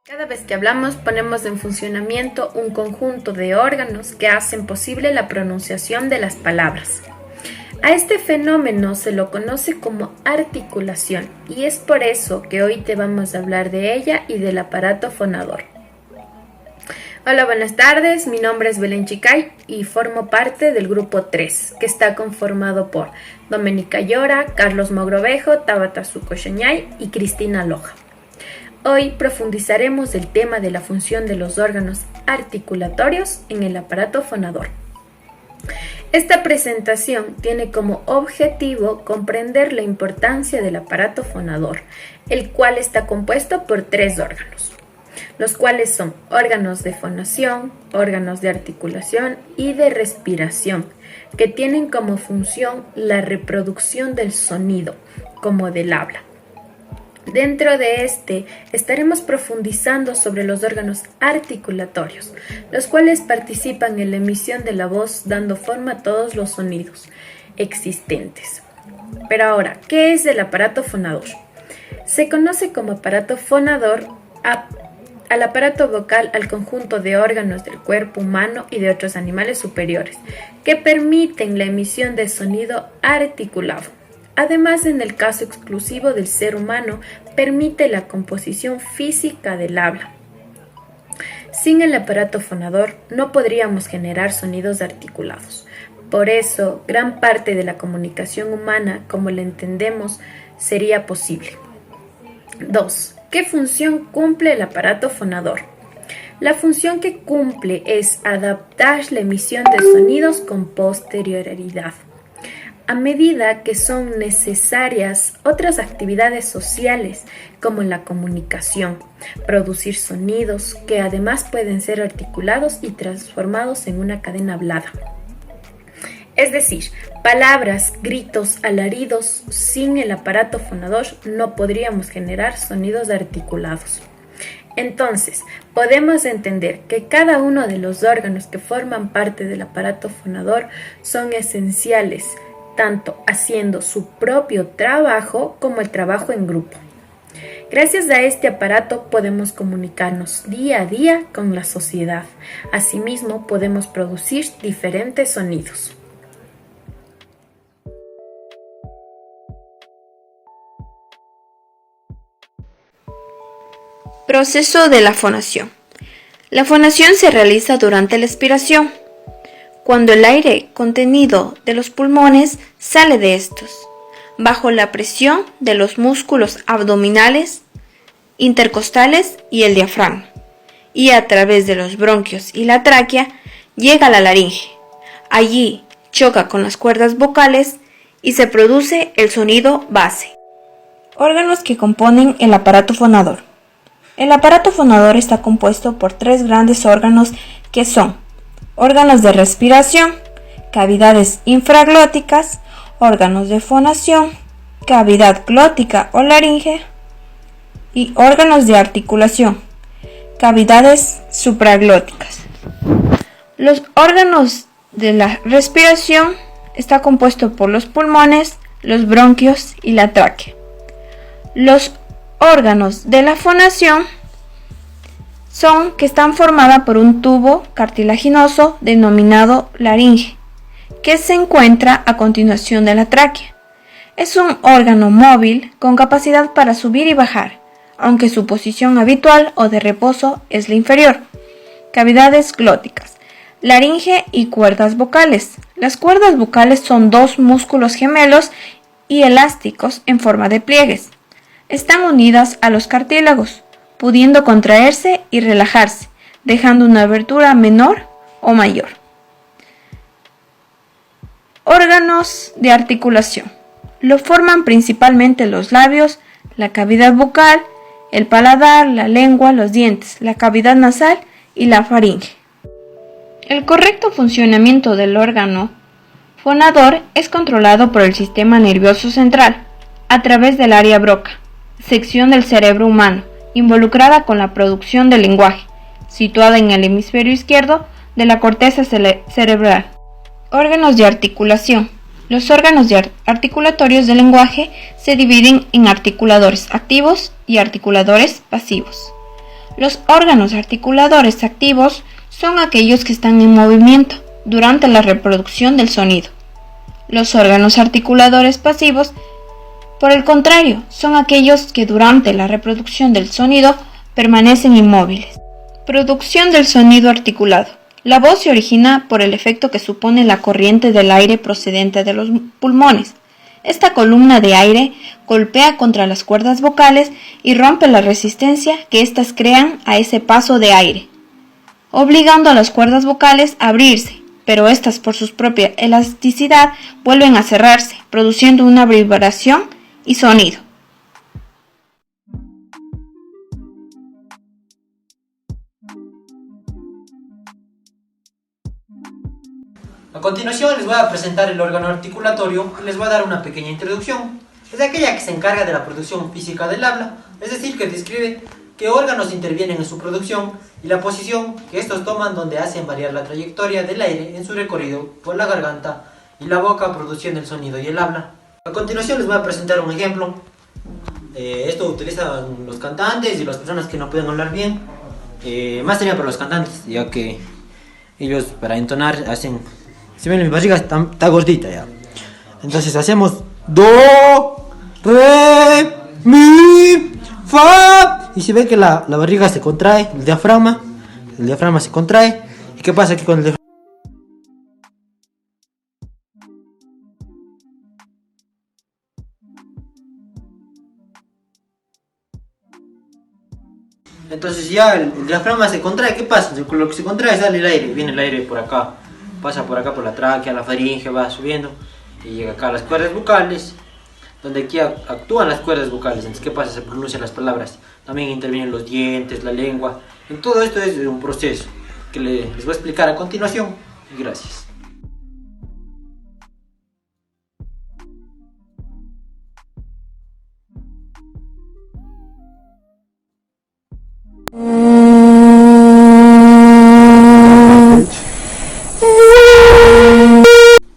Cada vez que hablamos ponemos en funcionamiento un conjunto de órganos que hacen posible la pronunciación de las palabras. A este fenómeno se lo conoce como articulación y es por eso que hoy te vamos a hablar de ella y del aparato fonador. Hola, buenas tardes, mi nombre es Belén Chicay y formo parte del grupo 3, que está conformado por Domenica Llora, Carlos Mogrovejo, Tabata Sucochañay y Cristina Loja. Hoy profundizaremos el tema de la función de los órganos articulatorios en el aparato fonador. Esta presentación tiene como objetivo comprender la importancia del aparato fonador, el cual está compuesto por 3 órganos, los cuales son órganos de fonación, órganos de articulación y de respiración, que tienen como función la reproducción del sonido, como del habla. Dentro de este estaremos profundizando sobre los órganos articulatorios, los cuales participan en la emisión de la voz dando forma a todos los sonidos existentes. Pero ahora, ¿qué es el aparato fonador? Se conoce como aparato fonador al aparato vocal, al conjunto de órganos del cuerpo humano y de otros animales superiores, que permiten la emisión de sonido articulado. Además, en el caso exclusivo del ser humano, permite la composición física del habla. Sin el aparato fonador no podríamos generar sonidos articulados. Por eso, gran parte de la comunicación humana, como la entendemos, sería posible. 2. ¿Qué función cumple el aparato fonador? La función que cumple es adaptar la emisión de sonidos con posterioridad, a medida que son necesarias otras actividades sociales como la comunicación, producir sonidos que además pueden ser articulados y transformados en una cadena hablada. Es decir, palabras, gritos, alaridos, sin el aparato fonador no podríamos generar sonidos articulados. Entonces, podemos entender que cada uno de los órganos que forman parte del aparato fonador son esenciales, tanto haciendo su propio trabajo como el trabajo en grupo. Gracias a este aparato podemos comunicarnos día a día con la sociedad. Asimismo, podemos producir diferentes sonidos. Proceso de la fonación. La fonación se realiza durante la expiración, cuando el aire contenido de los pulmones sale de estos, bajo la presión de los músculos abdominales, intercostales y el diafragma, y a través de los bronquios y la tráquea llega a la laringe. Allí choca con las cuerdas vocales y se produce el sonido base. Órganos que componen el aparato fonador. El aparato fonador está compuesto por 3 grandes órganos que son órganos de respiración, cavidades infraglóticas, órganos de fonación, cavidad glótica o laringe y órganos de articulación, cavidades supraglóticas. Los órganos de la respiración está compuesto por los pulmones, los bronquios y la tráquea. Los órganos de la fonación son que están formadas por un tubo cartilaginoso denominado laringe, que se encuentra a continuación de la tráquea. Es un órgano móvil con capacidad para subir y bajar, aunque su posición habitual o de reposo es la inferior. Cavidades glóticas, laringe y cuerdas vocales. Las cuerdas vocales son 2 músculos gemelos y elásticos en forma de pliegues. Están unidas a los cartílagos, pudiendo contraerse y relajarse, dejando una abertura menor o mayor. Órganos de articulación. Lo forman principalmente los labios, la cavidad vocal, el paladar, la lengua, los dientes, la cavidad nasal y la faringe. El correcto funcionamiento del órgano fonador es controlado por el sistema nervioso central, a través del área broca, sección del cerebro humano, involucrada con la producción del lenguaje, situada en el hemisferio izquierdo de la corteza cerebral. Órganos de articulación. Los órganos articulatorios del lenguaje se dividen en articuladores activos y articuladores pasivos. Los órganos articuladores activos son aquellos que están en movimiento durante la reproducción del sonido. Los órganos articuladores pasivos, por el contrario, son aquellos que durante la reproducción del sonido permanecen inmóviles. Producción del sonido articulado. La voz se origina por el efecto que supone la corriente del aire procedente de los pulmones. Esta columna de aire golpea contra las cuerdas vocales y rompe la resistencia que éstas crean a ese paso de aire, obligando a las cuerdas vocales a abrirse, pero éstas por su propia elasticidad vuelven a cerrarse, produciendo una vibración y sonido. A continuación les voy a presentar el órgano articulatorio y les voy a dar una pequeña introducción. Es aquella que se encarga de la producción física del habla, es decir, que describe qué órganos intervienen en su producción y la posición que estos toman donde hacen variar la trayectoria del aire en su recorrido por la garganta y la boca produciendo el sonido y el habla. A continuación les voy a presentar un ejemplo. Esto utilizan los cantantes y las personas que no pueden hablar bien. Más sería para los cantantes, ya que ellos para entonar hacen... Si ven, mi barriga está gordita ya. Entonces hacemos do, re, mi, fa. Y si ven que la barriga se contrae, el diafragma se contrae. ¿Y qué pasa aquí con el diafragma? Entonces ya el diafragma se contrae, ¿qué pasa? Con lo que se contrae sale el aire, viene el aire por acá, pasa por acá por la tráquea, la faringe, va subiendo y llega acá a las cuerdas vocales, donde aquí actúan las cuerdas vocales. Entonces, ¿qué pasa? Se pronuncian las palabras, también intervienen los dientes, la lengua. En todo esto es un proceso que les voy a explicar a continuación. Gracias.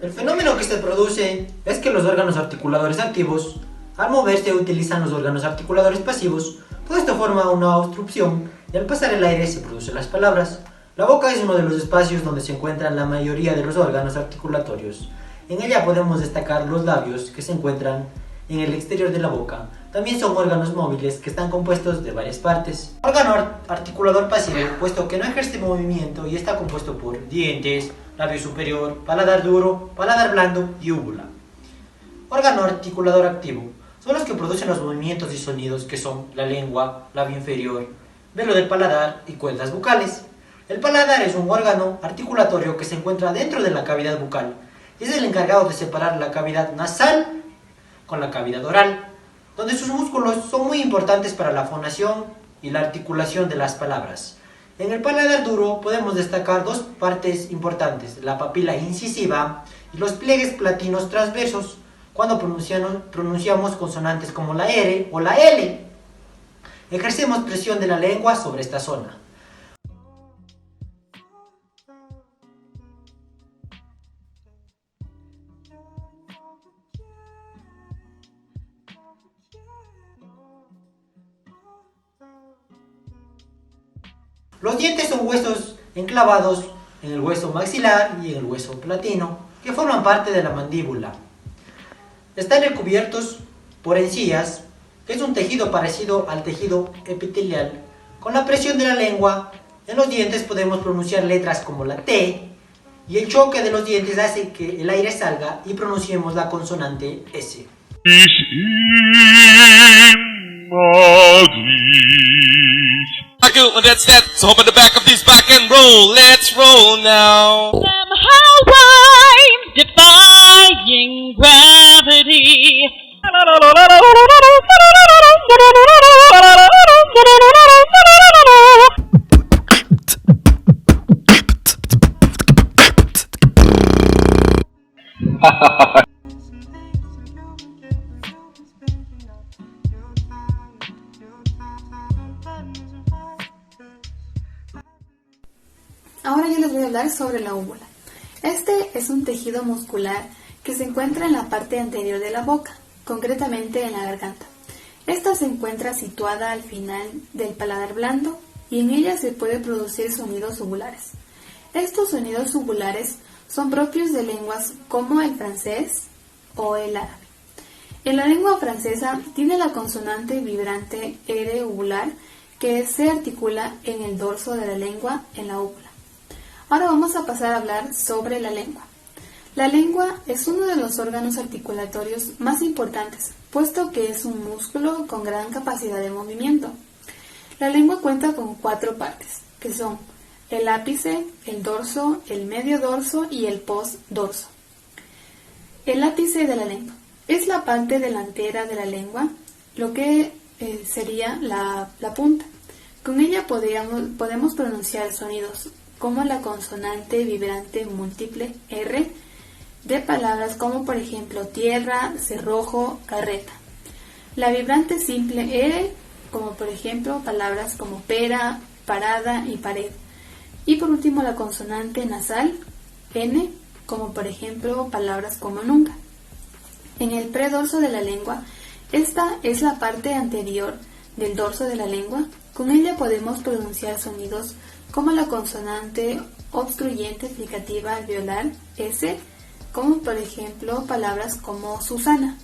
El fenómeno que se produce es que los órganos articuladores activos, al moverse, utilizan los órganos articuladores pasivos. Todo esto forma una obstrucción y al pasar el aire se producen las palabras. La boca es uno de los espacios donde se encuentran la mayoría de los órganos articulatorios. En ella podemos destacar los labios, que se encuentran en el exterior de la boca. También son órganos móviles que están compuestos de varias partes. Órgano articulador pasivo, puesto que no ejerce movimiento y está compuesto por dientes, labio superior, paladar duro, paladar blando y úvula. Órgano articulador activo son los que producen los movimientos y sonidos, que son la lengua, labio inferior, velo del paladar y cuerdas vocales. El paladar es un órgano articulatorio que se encuentra dentro de la cavidad bucal y es el encargado de separar la cavidad nasal con la cavidad oral, donde sus músculos son muy importantes para la fonación y la articulación de las palabras. En el paladar duro podemos destacar dos partes importantes, la papila incisiva y los pliegues platinos transversos, cuando pronunciamos consonantes como la R o la L. Ejercemos presión de la lengua sobre esta zona. Los dientes son huesos enclavados en el hueso maxilar y en el hueso platino, que forman parte de la mandíbula. Están recubiertos por encías, que es un tejido parecido al tejido epitelial. Con la presión de la lengua en los dientes podemos pronunciar letras como la T, y el choque de los dientes hace que el aire salga y pronunciemos la consonante S. That's that. So hop in the back of this back and roll. Let's roll now. Somehow I'm defying gravity. Ahora yo les voy a hablar sobre la úvula. Este es un tejido muscular que se encuentra en la parte anterior de la boca, concretamente en la garganta. Esta se encuentra situada al final del paladar blando y en ella se puede producir sonidos uvulares. Estos sonidos uvulares son propios de lenguas como el francés o el árabe. En la lengua francesa tiene la consonante vibrante R uvular que se articula en el dorso de la lengua en la úvula. Ahora vamos a pasar a hablar sobre la lengua. La lengua es uno de los órganos articulatorios más importantes, puesto que es un músculo con gran capacidad de movimiento. La lengua cuenta con 4 partes, que son el ápice, el dorso, el medio dorso y el postdorso. El ápice de la lengua es la parte delantera de la lengua, lo que sería la punta. Con ella podemos pronunciar sonidos como la consonante vibrante múltiple R de palabras como por ejemplo tierra, cerrojo, carreta. La vibrante simple R como por ejemplo palabras como pera, parada y pared. Y por último la consonante nasal N como por ejemplo palabras como nunca. En el predorso de la lengua, esta es la parte anterior del dorso de la lengua. Con ella podemos pronunciar sonidos como la consonante obstruyente fricativa alveolar S, como por ejemplo palabras como Susana.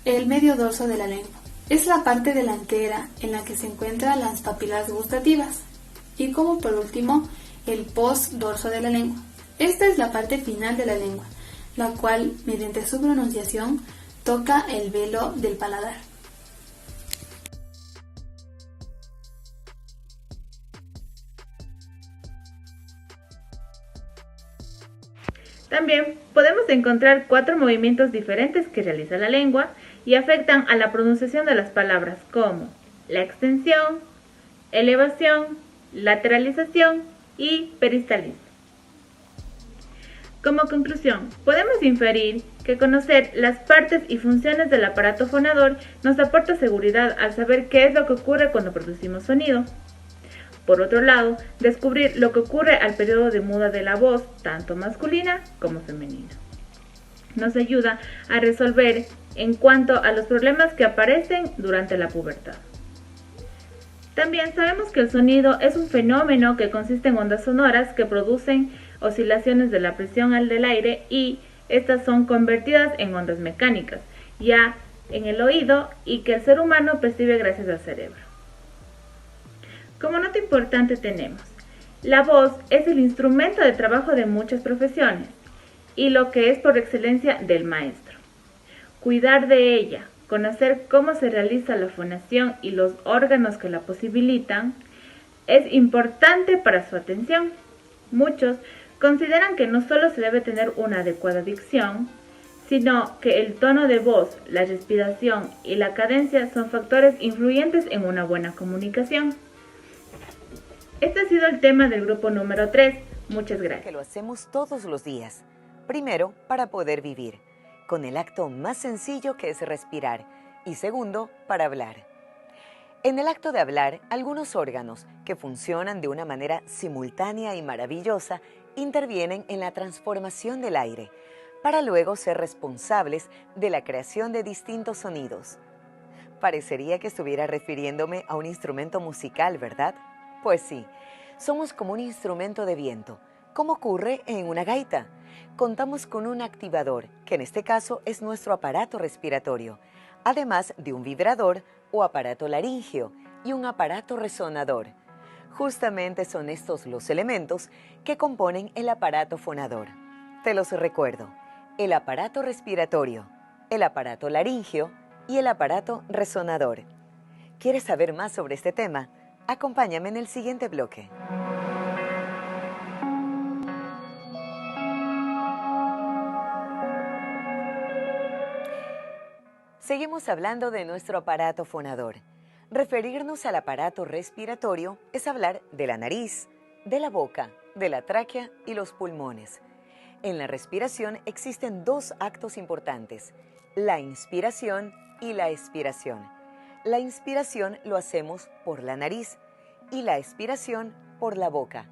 El medio dorso de la lengua es la parte delantera en la que se encuentran las papilas gustativas. Y como por último, el postdorso de la lengua. Esta es la parte final de la lengua, la cual, mediante su pronunciación, toca el velo del paladar. También podemos encontrar 4 movimientos diferentes que realiza la lengua y afectan a la pronunciación de las palabras como la extensión, elevación, lateralización y peristalismo. Como conclusión, podemos inferir que conocer las partes y funciones del aparato fonador nos aporta seguridad al saber qué es lo que ocurre cuando producimos sonido. Por otro lado, descubrir lo que ocurre al periodo de muda de la voz, tanto masculina como femenina, nos ayuda a resolver en cuanto a los problemas que aparecen durante la pubertad. También sabemos que el sonido es un fenómeno que consiste en ondas sonoras que producen oscilaciones de la presión del aire y estas son convertidas en ondas mecánicas, ya en el oído y que el ser humano percibe gracias al cerebro. Como nota importante tenemos, la voz es el instrumento de trabajo de muchas profesiones y lo que es por excelencia del maestro. Cuidar de ella, conocer cómo se realiza la fonación y los órganos que la posibilitan, es importante para su atención. Muchos consideran que no solo se debe tener una adecuada dicción, sino que el tono de voz, la respiración y la cadencia son factores influyentes en una buena comunicación. Este ha sido el tema del grupo número 3. Muchas gracias. Que lo hacemos todos los días. Primero, para poder vivir, con el acto más sencillo que es respirar. Y segundo, para hablar. En el acto de hablar, algunos órganos que funcionan de una manera simultánea y maravillosa intervienen en la transformación del aire, para luego ser responsables de la creación de distintos sonidos. Parecería que estuviera refiriéndome a un instrumento musical, ¿verdad? Pues sí, somos como un instrumento de viento, como ocurre en una gaita. Contamos con un activador, que en este caso es nuestro aparato respiratorio, además de un vibrador o aparato laríngeo y un aparato resonador. Justamente son estos los elementos que componen el aparato fonador. Te los recuerdo, el aparato respiratorio, el aparato laríngeo y el aparato resonador. ¿Quieres saber más sobre este tema? Acompáñame en el siguiente bloque. Seguimos hablando de nuestro aparato fonador. Referirnos al aparato respiratorio es hablar de la nariz, de la boca, de la tráquea y los pulmones. En la respiración existen 2 actos importantes, la inspiración y la expiración. La inspiración lo hacemos por la nariz y la expiración por la boca.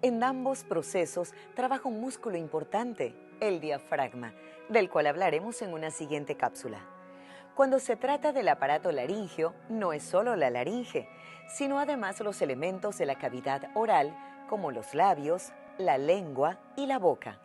En ambos procesos trabaja un músculo importante, el diafragma, del cual hablaremos en una siguiente cápsula. Cuando se trata del aparato laríngeo, no es solo la laringe, sino además los elementos de la cavidad oral, como los labios, la lengua y la boca.